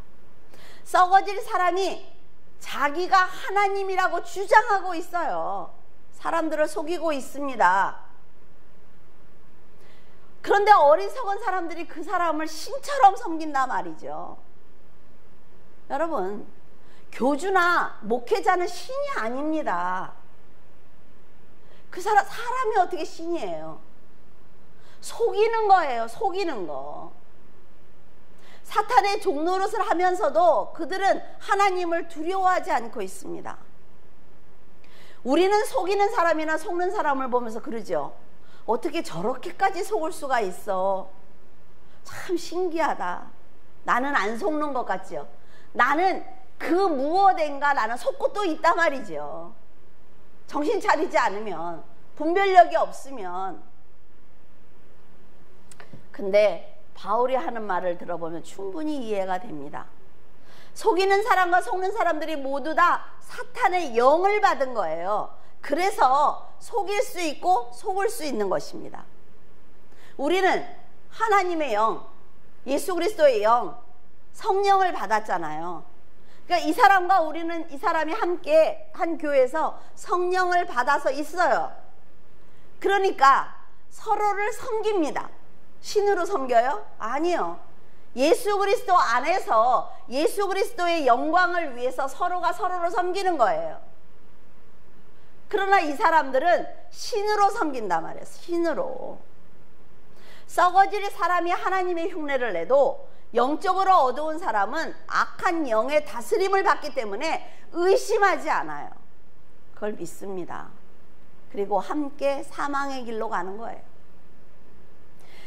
썩어질 사람이 자기가 하나님이라고 주장하고 있어요. 사람들을 속이고 있습니다. 그런데 어리석은 사람들이 그 사람을 신처럼 섬긴단 말이죠. 여러분, 교주나 목회자는 신이 아닙니다. 그 사람이 어떻게 신이에요? 속이는 거예요. 속이는 거. 사탄의 종노릇을 하면서도 그들은 하나님을 두려워하지 않고 있습니다. 우리는 속이는 사람이나 속는 사람을 보면서 그러죠. 어떻게 저렇게까지 속을 수가 있어? 참 신기하다. 나는 안 속는 것 같죠. 나는 그 무엇인가 나는 속고 또 있단 말이죠. 정신 차리지 않으면, 분별력이 없으면. 근데 바울이 하는 말을 들어보면 충분히 이해가 됩니다. 속이는 사람과 속는 사람들이 모두 다 사탄의 영을 받은 거예요. 그래서 속일 수 있고 속을 수 있는 것입니다. 우리는 하나님의 영, 예수 그리스도의 영, 성령을 받았잖아요. 그러니까 이 사람과 우리는, 이 사람이 함께 한 교회에서 성령을 받아서 있어요. 그러니까 서로를 섬깁니다. 신으로 섬겨요? 아니요. 예수 그리스도 안에서 예수 그리스도의 영광을 위해서 서로가 서로를 섬기는 거예요. 그러나 이 사람들은 신으로 섬긴단 말이에요. 신으로. 썩어질 사람이 하나님의 흉내를 내도 영적으로 어두운 사람은 악한 영의 다스림을 받기 때문에 의심하지 않아요. 그걸 믿습니다. 그리고 함께 사망의 길로 가는 거예요.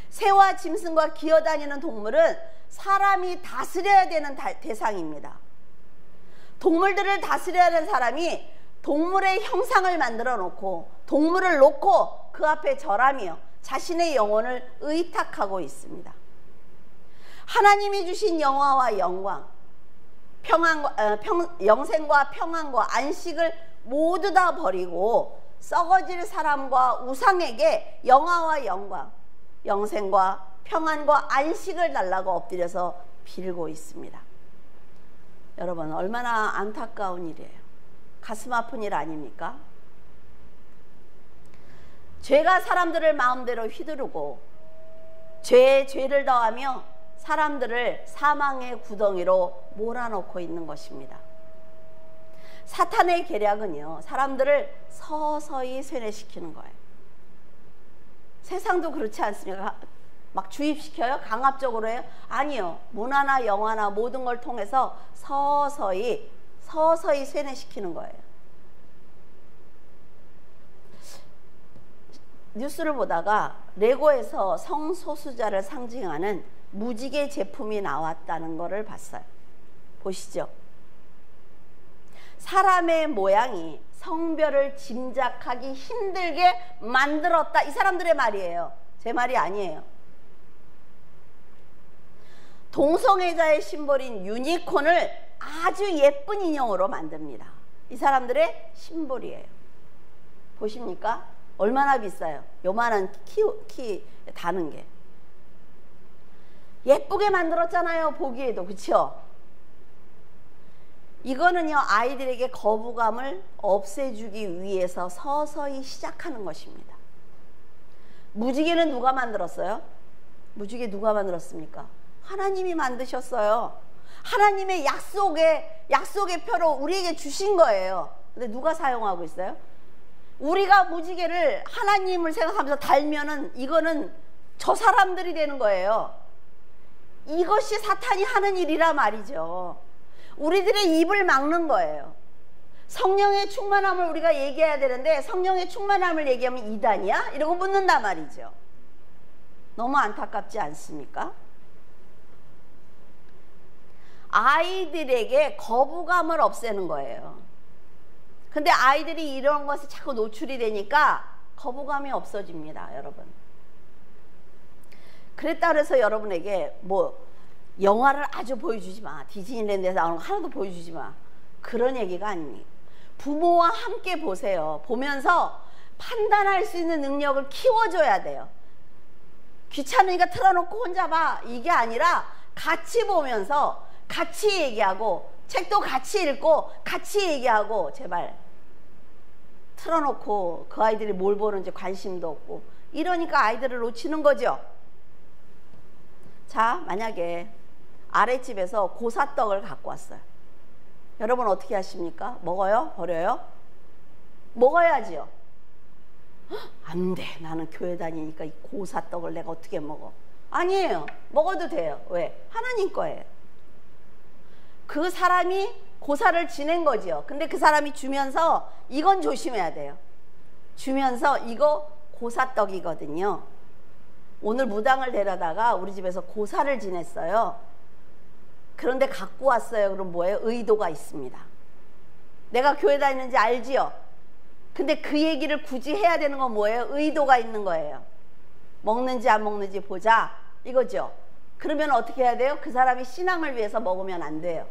새와 짐승과 기어다니는 동물은 사람이 다스려야 되는 대상입니다. 동물들을 다스려야 하는 사람이 동물의 형상을 만들어 놓고 동물을 놓고 그 앞에 절하며 자신의 영혼을 의탁하고 있습니다. 하나님이 주신 영화와 영광, 영생과 평안과 안식을 모두 다 버리고 썩어질 사람과 우상에게 영화와 영광, 영생과 평안과 안식을 달라고 엎드려서 빌고 있습니다. 여러분, 얼마나 안타까운 일이에요. 가슴 아픈 일 아닙니까? 죄가 사람들을 마음대로 휘두르고 죄에 죄를 더하며 사람들을 사망의 구덩이로 몰아넣고 있는 것입니다. 사탄의 계략은요, 사람들을 서서히 쇠뇌시키는 거예요. 세상도 그렇지 않습니까? 막 주입시켜요? 강압적으로 해요? 아니요. 문화나 영화나 모든 걸 통해서 서서히 쇠뇌시키는 거예요. 뉴스를 보다가 레고에서 성소수자를 상징하는 무지개 제품이 나왔다는 것을 봤어요. 보시죠. 사람의 모양이 성별을 짐작하기 힘들게 만들었다. 이 사람들의 말이에요. 제 말이 아니에요. 동성애자의 심볼인 유니콘을 아주 예쁜 인형으로 만듭니다. 이 사람들의 심볼이에요. 보십니까? 얼마나 비싸요? 요만한 키 다는 게. 예쁘게 만들었잖아요. 보기에도. 그쵸? 이거는요, 아이들에게 거부감을 없애주기 위해서 서서히 시작하는 것입니다. 무지개는 누가 만들었어요? 무지개 누가 만들었습니까? 하나님이 만드셨어요. 하나님의 약속의 표로 우리에게 주신 거예요. 근데 누가 사용하고 있어요? 우리가 무지개를 하나님을 생각하면서 달면은 이거는 저 사람들이 되는 거예요. 이것이 사탄이 하는 일이라 말이죠. 우리들의 입을 막는 거예요. 성령의 충만함을 우리가 얘기해야 되는데 성령의 충만함을 얘기하면 이단이야? 이러고 묻는단 말이죠. 너무 안타깝지 않습니까? 아이들에게 거부감을 없애는 거예요. 근데 아이들이 이런 것에 자꾸 노출이 되니까 거부감이 없어집니다, 여러분. 그랬다 그래서 여러분에게 뭐 영화를 아주 보여주지 마, 디즈니랜드에서 나오는 거 하나도 보여주지 마, 그런 얘기가 아닙니다. 부모와 함께 보세요. 보면서 판단할 수 있는 능력을 키워줘야 돼요. 귀찮으니까 틀어놓고 혼자 봐, 이게 아니라 같이 보면서 같이 얘기하고 책도 같이 읽고 같이 얘기하고, 제발 틀어놓고 그 아이들이 뭘 보는지 관심도 없고 이러니까 아이들을 놓치는 거죠. 자, 만약에 아랫집에서 고사떡을 갖고 왔어요. 여러분 어떻게 하십니까? 먹어요? 버려요? 먹어야지요. 안 돼, 나는 교회 다니니까 이 고사떡을 내가 어떻게 먹어? 아니에요, 먹어도 돼요. 왜? 하나님 거예요. 그 사람이 고사를 지낸 거지요. 근데 그 사람이 주면서 이건 조심해야 돼요. 주면서 이거 고사떡이거든요. 오늘 무당을 데려다가 우리 집에서 고사를 지냈어요. 그런데 갖고 왔어요. 그럼 뭐예요? 의도가 있습니다. 내가 교회 다니는지 알지요? 근데 그 얘기를 굳이 해야 되는 건 뭐예요? 의도가 있는 거예요. 먹는지 안 먹는지 보자, 이거죠. 그러면 어떻게 해야 돼요? 그 사람이 신앙을 위해서 먹으면 안 돼요.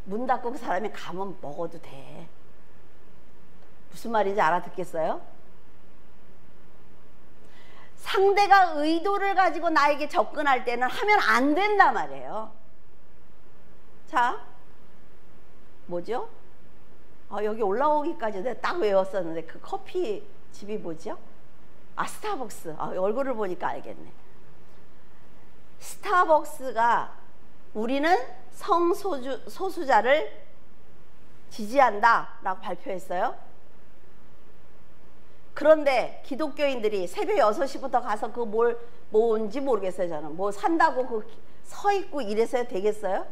문 닫고 그 사람이 가면 먹어도 돼. 무슨 말인지 알아듣겠어요? 상대가 의도를 가지고 나에게 접근할 때는 하면 안 된단 말이에요. 자, 뭐죠? 여기 올라오기까지 내가 딱 외웠었는데 그 커피 집이 뭐죠? 스타벅스. 얼굴을 보니까 알겠네. 스타벅스가 우리는 성소수자를 지지한다 라고 발표했어요. 그런데 기독교인들이 새벽 6시부터 가서 그 뭔지 모르겠어요. 저는 뭐 산다고 그 서 있고 이래서 되겠어요?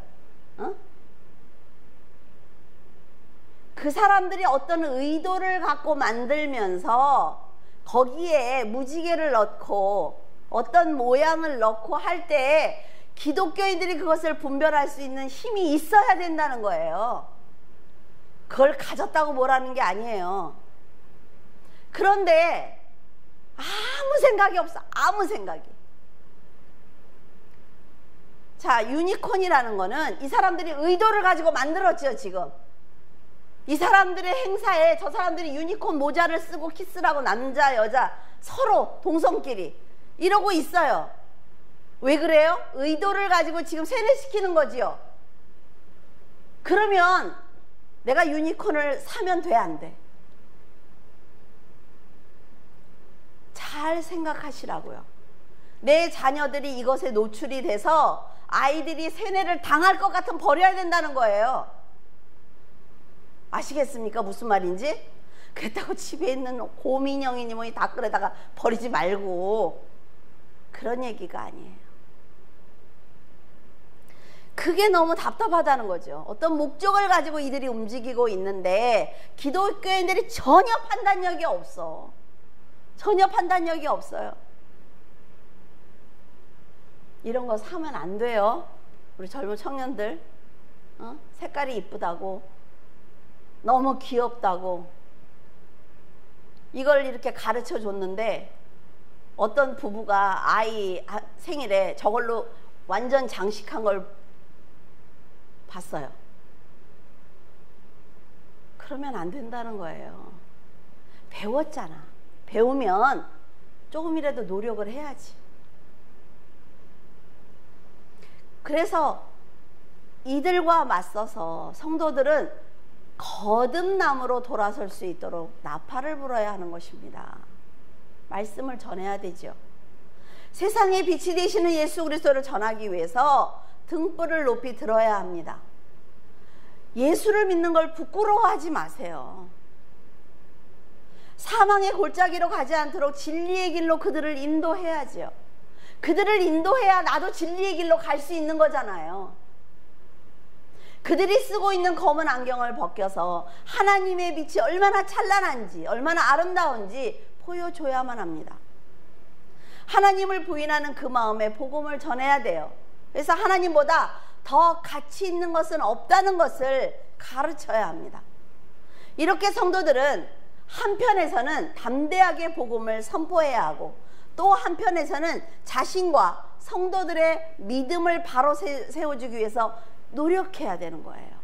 그 사람들이 어떤 의도를 갖고 만들면서 거기에 무지개를 넣고 어떤 모양을 넣고 할 때 기독교인들이 그것을 분별할 수 있는 힘이 있어야 된다는 거예요. 그걸 가졌다고 뭐라는 게 아니에요. 그런데 아무 생각이 없어. 아무 생각이. 자, 유니콘이라는 거는 이 사람들이 의도를 가지고 만들었죠. 지금 이 사람들의 행사에 저 사람들이 유니콘 모자를 쓰고 키스라고 남자 여자 서로 동성끼리 이러고 있어요. 왜 그래요? 의도를 가지고 지금 세뇌시키는 거지요. 그러면 내가 유니콘을 사면 돼, 안 돼? 잘 생각하시라고요. 내 자녀들이 이것에 노출이 돼서 아이들이 세뇌를 당할 것 같으면 버려야 된다는 거예요. 아시겠습니까? 무슨 말인지? 그렇다고 집에 있는 곰인형이니 뭐니 다 끌어다가 버리지 말고, 그런 얘기가 아니에요. 그게 너무 답답하다는 거죠. 어떤 목적을 가지고 이들이 움직이고 있는데 기독교인들이 전혀 판단력이 없어. 전혀 판단력이 없어요. 이런 거 사면 안 돼요. 우리 젊은 청년들, 색깔이 이쁘다고, 너무 귀엽다고 이걸 이렇게 가르쳐 줬는데 어떤 부부가 아이 생일에 저걸로 완전 장식한 걸 봤어요. 그러면 안 된다는 거예요. 배웠잖아. 배우면 조금이라도 노력을 해야지. 그래서 이들과 맞서서 성도들은 거듭남으로 돌아설 수 있도록 나팔을 불어야 하는 것입니다. 말씀을 전해야 되죠. 세상의 빛이 되시는 예수 그리스도를 전하기 위해서 등불을 높이 들어야 합니다. 예수를 믿는 걸 부끄러워하지 마세요. 사망의 골짜기로 가지 않도록 진리의 길로 그들을 인도해야지요. 그들을 인도해야 나도 진리의 길로 갈 수 있는 거잖아요. 그들이 쓰고 있는 검은 안경을 벗겨서 하나님의 빛이 얼마나 찬란한지, 얼마나 아름다운지 보여줘야만 합니다. 하나님을 부인하는 그 마음에 복음을 전해야 돼요. 그래서 하나님보다 더 가치 있는 것은 없다는 것을 가르쳐야 합니다. 이렇게 성도들은 한편에서는 담대하게 복음을 선포해야 하고, 또 한편에서는 자신과 성도들의 믿음을 바로 세워주기 위해서 노력해야 되는 거예요.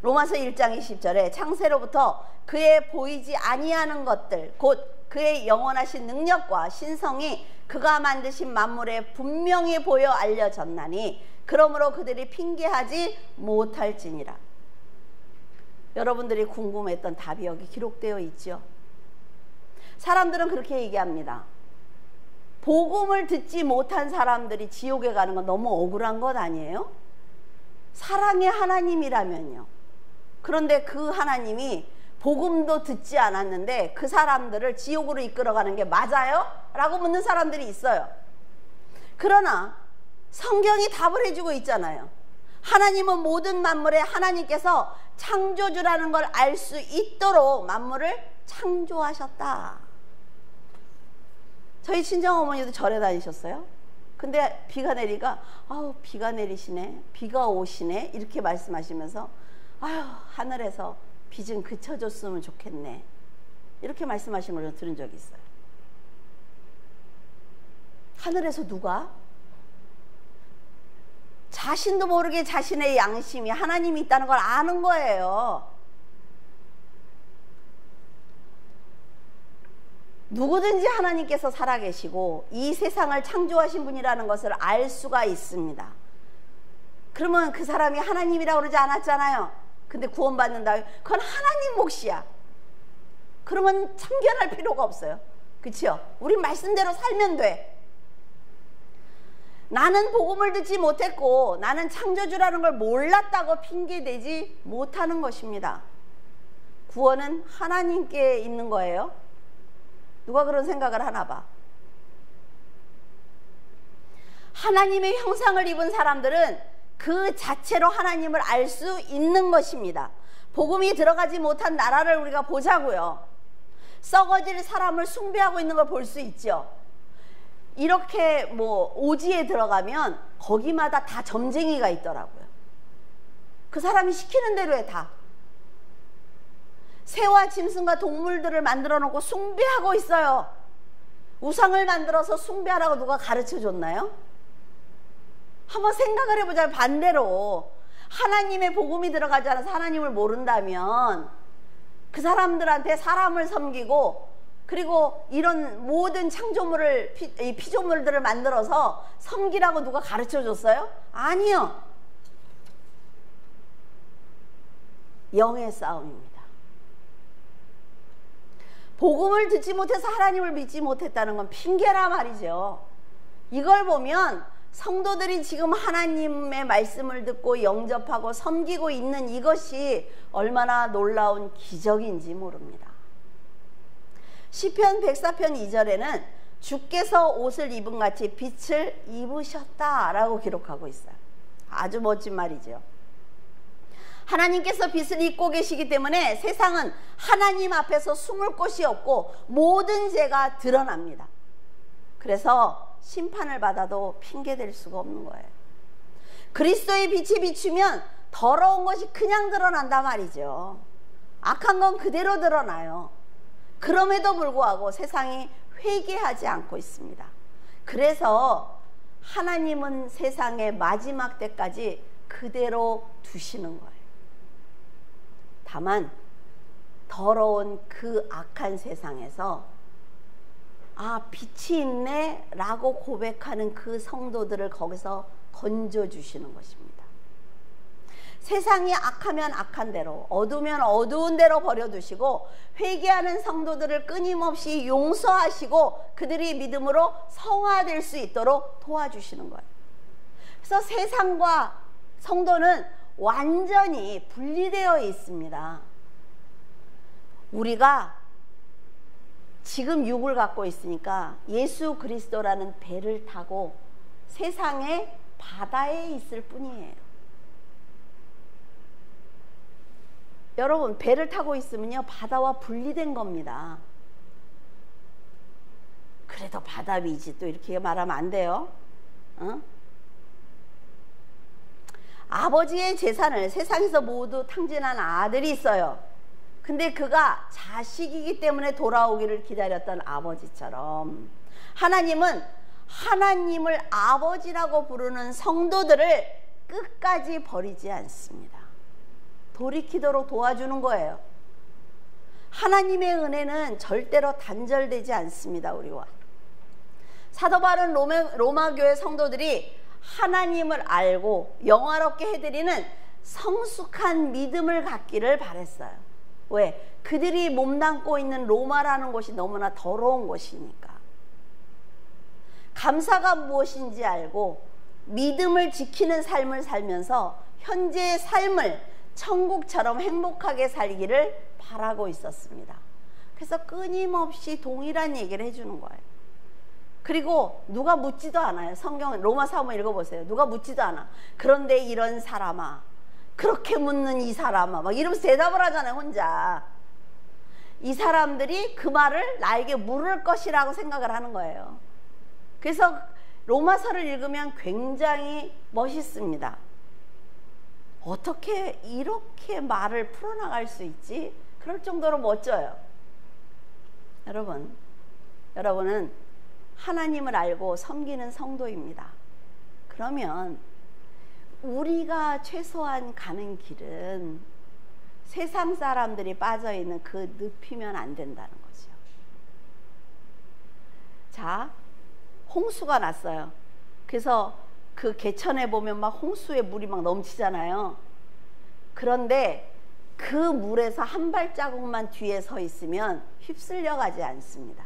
로마서 1장 20절에 창세로부터 그의 보이지 아니하는 것들, 곧 그의 영원하신 능력과 신성이 그가 만드신 만물에 분명히 보여 알려졌나니 그러므로 그들이 핑계하지 못할지니라. 여러분들이 궁금했던 답이 여기 기록되어 있죠. 사람들은 그렇게 얘기합니다. 복음을 듣지 못한 사람들이 지옥에 가는 건 너무 억울한 것 아니에요? 사랑의 하나님이라면요. 그런데 그 하나님이 복음도 듣지 않았는데 그 사람들을 지옥으로 이끌어가는 게 맞아요? 라고 묻는 사람들이 있어요. 그러나 성경이 답을 해주고 있잖아요. 하나님은 모든 만물에 하나님께서 창조주라는 걸 알 수 있도록 만물을 창조하셨다. 저희 친정어머니도 절에 다니셨어요. 근데 비가 내리가 아우 비가 내리시네, 비가 오시네 이렇게 말씀하시면서 아유 하늘에서 비 좀 그쳐줬으면 좋겠네 이렇게 말씀하신 걸 들은 적이 있어요. 하늘에서 누가? 자신도 모르게 자신의 양심이 하나님이 있다는 걸 아는 거예요. 누구든지 하나님께서 살아계시고 이 세상을 창조하신 분이라는 것을 알 수가 있습니다. 그러면 그 사람이 하나님이라고 그러지 않았잖아요. 근데 구원받는다, 그건 하나님 몫이야. 그러면 참견할 필요가 없어요. 그치요? 우리 말씀대로 살면 돼. 나는 복음을 듣지 못했고 나는 창조주라는 걸 몰랐다고 핑계대지 못하는 것입니다. 구원은 하나님께 있는 거예요. 누가 그런 생각을 하나 봐. 하나님의 형상을 입은 사람들은 그 자체로 하나님을 알 수 있는 것입니다. 복음이 들어가지 못한 나라를 우리가 보자고요. 썩어질 사람을 숭배하고 있는 걸 볼 수 있죠. 이렇게 뭐 오지에 들어가면 거기마다 다 점쟁이가 있더라고요. 그 사람이 시키는 대로 해 다. 새와 짐승과 동물들을 만들어 놓고 숭배하고 있어요. 우상을 만들어서 숭배하라고 누가 가르쳐 줬나요? 한번 생각을 해보자면 반대로 하나님의 복음이 들어가지 않아서 하나님을 모른다면 그 사람들한테 사람을 섬기고 그리고 이런 모든 창조물을 피조물들을 만들어서 섬기라고 누가 가르쳐 줬어요? 아니요. 영의 싸움입니다. 복음을 듣지 못해서 하나님을 믿지 못했다는 건 핑계라 말이죠. 이걸 보면 성도들이 지금 하나님의 말씀을 듣고 영접하고 섬기고 있는 이것이 얼마나 놀라운 기적인지 모릅니다. 시편 104편 2절에는 주께서 옷을 입은 같이 빛을 입으셨다라고 기록하고 있어요. 아주 멋진 말이죠. 하나님께서 빛을 입고 계시기 때문에 세상은 하나님 앞에서 숨을 곳이 없고 모든 죄가 드러납니다. 그래서 심판을 받아도 핑계댈 수가 없는 거예요. 그리스도의 빛이 비추면 더러운 것이 그냥 드러난단 말이죠. 악한 건 그대로 드러나요. 그럼에도 불구하고 세상이 회개하지 않고 있습니다. 그래서 하나님은 세상의 마지막 때까지 그대로 두시는 거예요. 다만 더러운 그 악한 세상에서 아 빛이 있네 라고 고백하는 그 성도들을 거기서 건져주시는 것입니다. 세상이 악하면 악한 대로, 어두우면 어두운 대로 버려두시고 회개하는 성도들을 끊임없이 용서하시고 그들이 믿음으로 성화될 수 있도록 도와주시는 거예요. 그래서 세상과 성도는 완전히 분리되어 있습니다. 우리가 지금 육을 갖고 있으니까 예수 그리스도라는 배를 타고 세상의 바다에 있을 뿐이에요. 여러분, 배를 타고 있으면요 바다와 분리된 겁니다. 그래도 바다 위지 또 이렇게 말하면 안 돼요. 아버지의 재산을 세상에서 모두 탕진한 아들이 있어요. 근데 그가 자식이기 때문에 돌아오기를 기다렸던 아버지처럼 하나님은 하나님을 아버지라고 부르는 성도들을 끝까지 버리지 않습니다. 돌이키도록 도와주는 거예요. 하나님의 은혜는 절대로 단절되지 않습니다. 우리와 사도 바울은 로마 교회 성도들이 하나님을 알고 영화롭게 해드리는 성숙한 믿음을 갖기를 바랬어요. 왜? 그들이 몸담고 있는 로마라는 곳이 너무나 더러운 곳이니까. 감사가 무엇인지 알고 믿음을 지키는 삶을 살면서 현재의 삶을 천국처럼 행복하게 살기를 바라고 있었습니다. 그래서 끊임없이 동일한 얘기를 해주는 거예요. 그리고 누가 묻지도 않아요. 성경 로마서 한번 읽어보세요. 누가 묻지도 않아. 그런데 이런 사람아, 그렇게 묻는 이 사람아, 막 이러면서 대답을 하잖아요. 혼자. 이 사람들이 그 말을 나에게 물을 것이라고 생각을 하는 거예요. 그래서 로마서를 읽으면 굉장히 멋있습니다. 어떻게 이렇게 말을 풀어나갈 수 있지? 그럴 정도로 멋져요. 여러분은 하나님을 알고 섬기는 성도입니다. 그러면 우리가 최소한 가는 길은 세상 사람들이 빠져있는 그 늪이면 안 된다는 거죠. 자, 홍수가 났어요. 그래서 그 개천에 보면 막 홍수에 물이 막 넘치잖아요. 그런데 그 물에서 한 발자국만 뒤에 서 있으면 휩쓸려 가지 않습니다.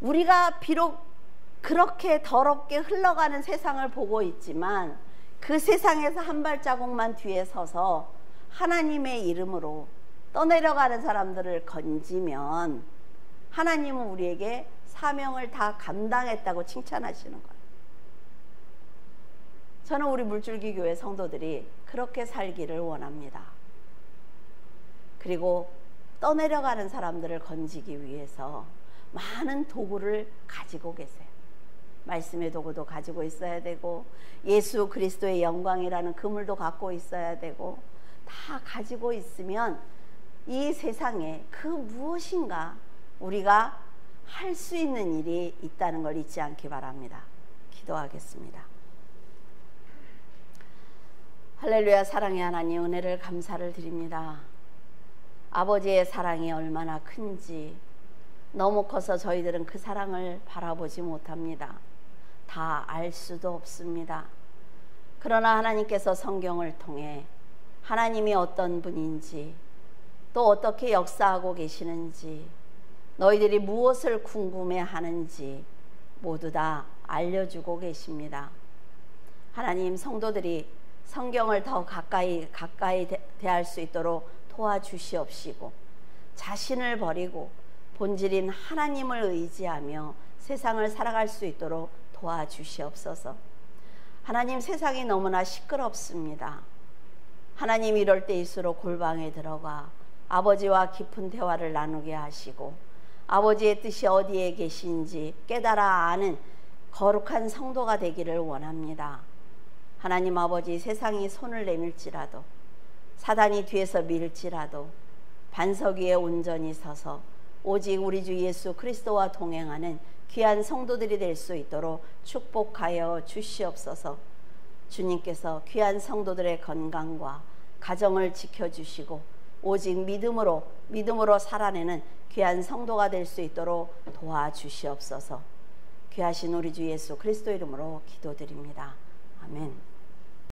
우리가 비록 그렇게 더럽게 흘러가는 세상을 보고 있지만 그 세상에서 한 발자국만 뒤에 서서 하나님의 이름으로 떠내려가는 사람들을 건지면 하나님은 우리에게 사명을 다 감당했다고 칭찬하시는 거예요. 저는 우리 물줄기 교회 성도들이 그렇게 살기를 원합니다. 그리고 떠내려가는 사람들을 건지기 위해서 많은 도구를 가지고 계세요. 말씀의 도구도 가지고 있어야 되고 예수 그리스도의 영광이라는 그물도 갖고 있어야 되고 다 가지고 있으면 이 세상에 그 무엇인가 우리가 할 수 있는 일이 있다는 걸 잊지 않기 바랍니다. 기도하겠습니다. 할렐루야. 사랑의 하나님, 은혜를 감사를 드립니다. 아버지의 사랑이 얼마나 큰지 너무 커서 저희들은 그 사랑을 바라보지 못합니다. 다 알 수도 없습니다. 그러나 하나님께서 성경을 통해 하나님이 어떤 분인지 또 어떻게 역사하고 계시는지 너희들이 무엇을 궁금해하는지 모두 다 알려주고 계십니다. 하나님, 성도들이 성경을 더 가까이 대할 수 있도록 도와주시옵시고 자신을 버리고 본질인 하나님을 의지하며 세상을 살아갈 수 있도록 도와주시옵소서. 하나님, 세상이 너무나 시끄럽습니다. 하나님, 이럴 때일수록 골방에 들어가 아버지와 깊은 대화를 나누게 하시고 아버지의 뜻이 어디에 계신지 깨달아 아는 거룩한 성도가 되기를 원합니다. 하나님 아버지, 세상이 손을 내밀지라도 사단이 뒤에서 밀지라도 반석 위에 온전히 서서 오직 우리 주 예수 그리스도와 동행하는 귀한 성도들이 될 수 있도록 축복하여 주시옵소서. 주님께서 귀한 성도들의 건강과 가정을 지켜주시고 오직 믿음으로 살아내는 귀한 성도가 될 수 있도록 도와주시옵소서. 귀하신 우리 주 예수 그리스도 이름으로 기도드립니다. 아멘.